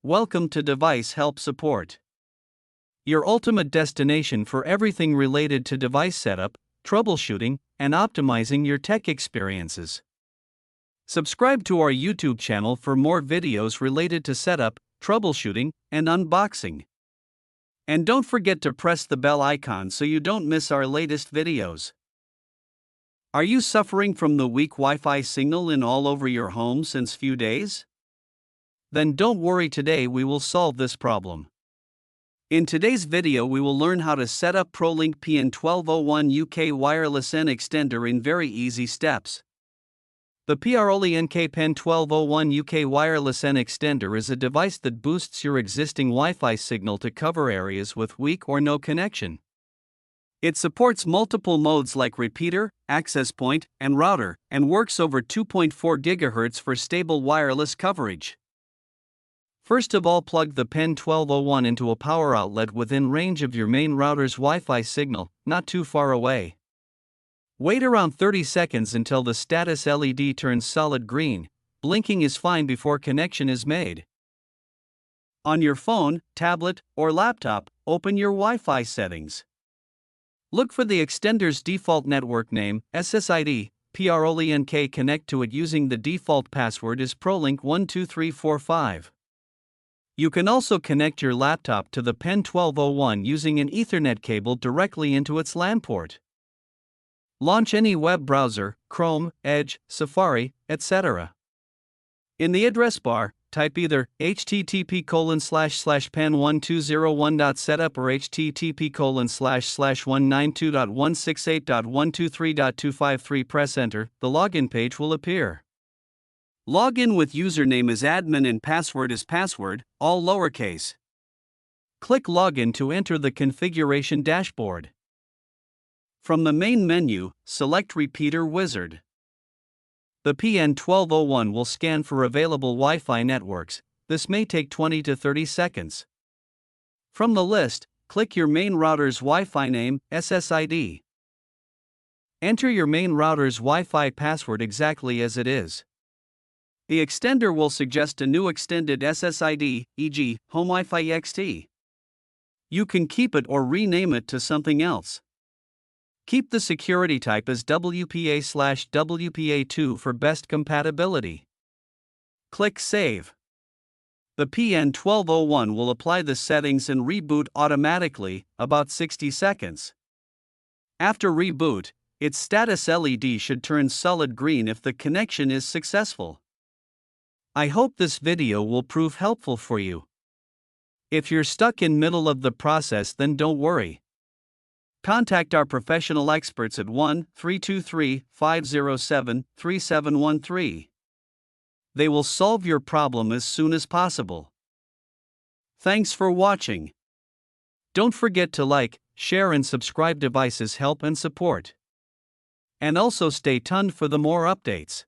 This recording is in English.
Welcome to Device Help Support, your ultimate destination for everything related to device setup, troubleshooting, and optimizing your tech experiences. Subscribe to our YouTube channel for more videos related to setup, troubleshooting, and unboxing. And don't forget to press the bell icon so you don't miss our latest videos. Are you suffering from the weak Wi-Fi signal in all over your home since few days? Then don't worry, today we will solve this problem. In today's video we will learn how to set up Prolink PEN1201 UK Wireless N Extender in very easy steps. The Prolink PEN1201 UK Wireless N Extender is a device that boosts your existing Wi-Fi signal to cover areas with weak or no connection. It supports multiple modes like repeater, access point, and router, and works over 2.4 GHz for stable wireless coverage. First of all, plug the PEN1201 into a power outlet within range of your main router's Wi-Fi signal, not too far away. Wait around 30 seconds until the status LED turns solid green. Blinking is fine before connection is made. On your phone, tablet, or laptop, open your Wi-Fi settings. Look for the extender's default network name, SSID. Prolink connect to it using the default password is Prolink12345. You can also connect your laptop to the PEN1201 using an Ethernet cable directly into its LAN port. Launch any web browser, Chrome, Edge, Safari, etc. In the address bar, type either http://pen1201.setup or http://192.168.123.253. Press enter, the login page will appear. Login with username as admin and password as password, all lowercase. Click Login to enter the configuration dashboard. From the main menu, select Repeater Wizard. The PEN1201 will scan for available Wi-Fi networks. This may take 20 to 30 seconds. From the list, click your main router's Wi-Fi name, SSID. Enter your main router's Wi-Fi password exactly as it is. The extender will suggest a new extended SSID, e.g., Home Wi-Fi XT. You can keep it or rename it to something else. Keep the security type as WPA/WPA2 for best compatibility. Click Save. The PEN1201 will apply the settings and reboot automatically, about 60 seconds. After reboot, its status LED should turn solid green if the connection is successful. I hope this video will prove helpful for you. If you're stuck in middle of the process, then don't worry. Contact our professional experts at 1-323-507-3713. They will solve your problem as soon as possible. Thanks for watching. Don't forget to like, share and subscribe. Devices Help and Support. And also stay tuned for the more updates.